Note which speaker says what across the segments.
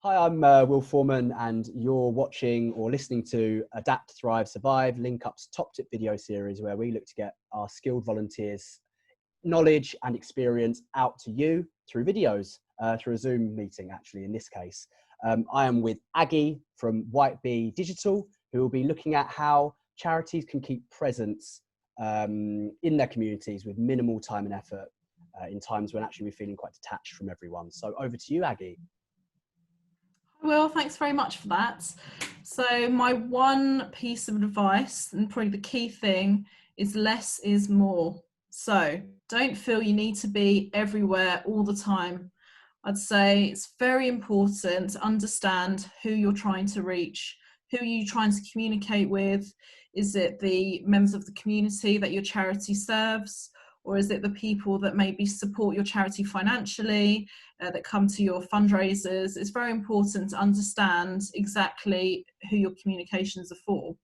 Speaker 1: Hi, I'm Will Foreman, and you're watching or listening to Adapt, Thrive, Survive, LinkUp's top tip video series, where we look to get our skilled volunteers' knowledge and experience out to you through videos, through a Zoom meeting, actually, in this case. I am with Aggie from White Bee Digital, who will be looking at how charities can keep presence in their communities with minimal time and effort in times when actually we're feeling quite detached from everyone. So over to you, Aggie.
Speaker 2: Well, thanks very much for that. So my one piece of advice, and probably the key thing, is less is more. So don't feel you need to be everywhere all the time. I'd say it's very important to understand who you're trying to reach. Who are you trying to communicate with? Is it the members of the community that your charity serves? Or is it the people that maybe support your charity financially, that come to your fundraisers? It's very important to understand exactly who your communications are for.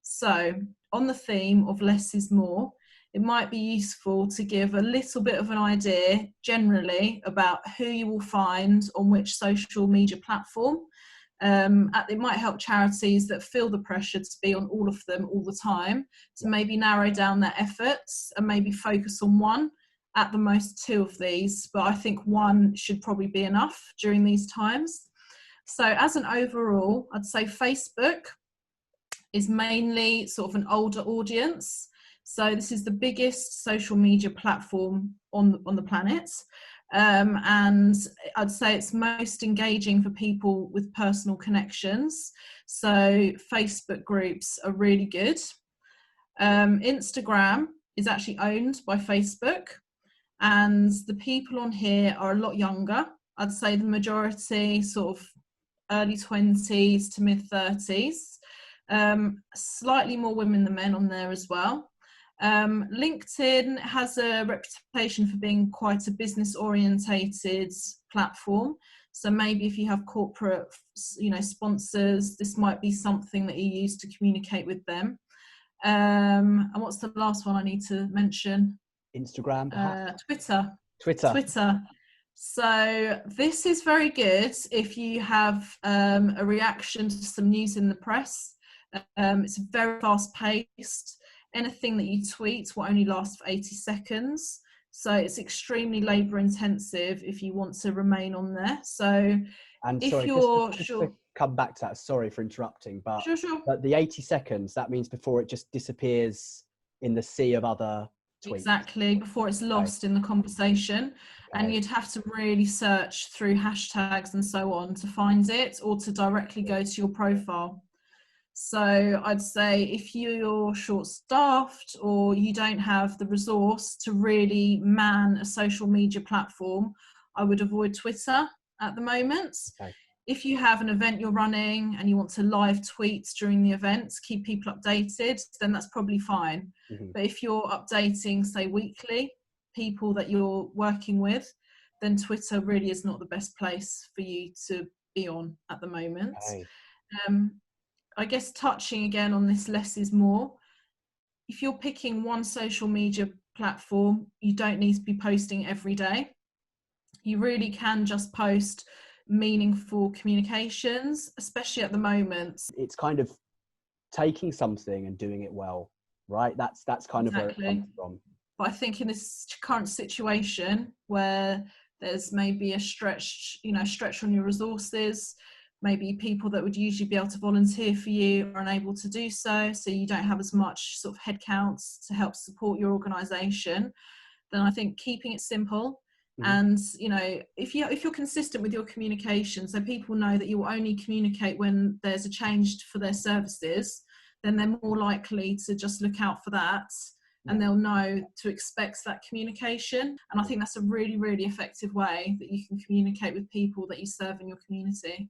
Speaker 2: So, on the theme of less is more, it might be useful to give a little bit of an idea generally about who you will find on which social media platform. It might help charities that feel the pressure to be on all of them all the time to maybe narrow down their efforts and maybe focus on one, at the most two of these, but I think one should probably be enough during these times. So as an overall, I'd say Facebook is mainly sort of an older audience. So this is the biggest social media platform on the planet. And I'd say it's most engaging for people with personal connections. So Facebook groups are really good. Instagram is actually owned by Facebook, and the people on here are a lot younger. I'd say the majority sort of early 20s to mid 30s. Slightly more women than men on there as well. LinkedIn has a reputation for being quite a business orientated platform. So maybe if you have corporate, sponsors, this might be something that you use to communicate with them. And what's the last one I need to mention?
Speaker 1: Instagram, perhaps?
Speaker 2: Twitter. So this is very good if you have a reaction to some news in the press. It's very fast paced. Anything that you tweet will only last for 80 seconds. So it's extremely labour intensive if you want to remain on there. So
Speaker 1: And
Speaker 2: if
Speaker 1: sorry,
Speaker 2: you're
Speaker 1: just
Speaker 2: sure,
Speaker 1: to come back to that, sorry for interrupting, but
Speaker 2: sure.
Speaker 1: the 80 seconds, that means before it just disappears in the sea of other tweets.
Speaker 2: Exactly, before it's lost in the conversation. And you'd have to really search through hashtags and so on to find it, or to directly go to your profile. So I'd say if you're short-staffed or you don't have the resource to really man a social media platform, I would avoid Twitter at the moment.
Speaker 1: Okay.
Speaker 2: If you have an event you're running and you want to live tweet during the event, keep people updated, then that's probably fine.
Speaker 1: Mm-hmm.
Speaker 2: But if you're updating, say, weekly, people that you're working with, then Twitter really is not the best place for you to be on at the moment.
Speaker 1: Okay.
Speaker 2: I guess touching again on this less is more. If you're picking one social media platform, you don't need to be posting every day. You really can just post meaningful communications, especially at the moment.
Speaker 1: It's kind of taking something and doing it well, right? That's kind of where it comes from.
Speaker 2: But I think in this current situation where there's maybe a stretch on your resources, maybe people that would usually be able to volunteer for you are unable to do so, so you don't have as much sort of headcounts to help support your organisation, then I think keeping it simple.
Speaker 1: Mm-hmm.
Speaker 2: And if you're consistent with your communication, so people know that you will only communicate when there's a change for their services, then they're more likely to just look out for that, and they'll know to expect that communication. And I think that's a really, really effective way that you can communicate with people that you serve in your community.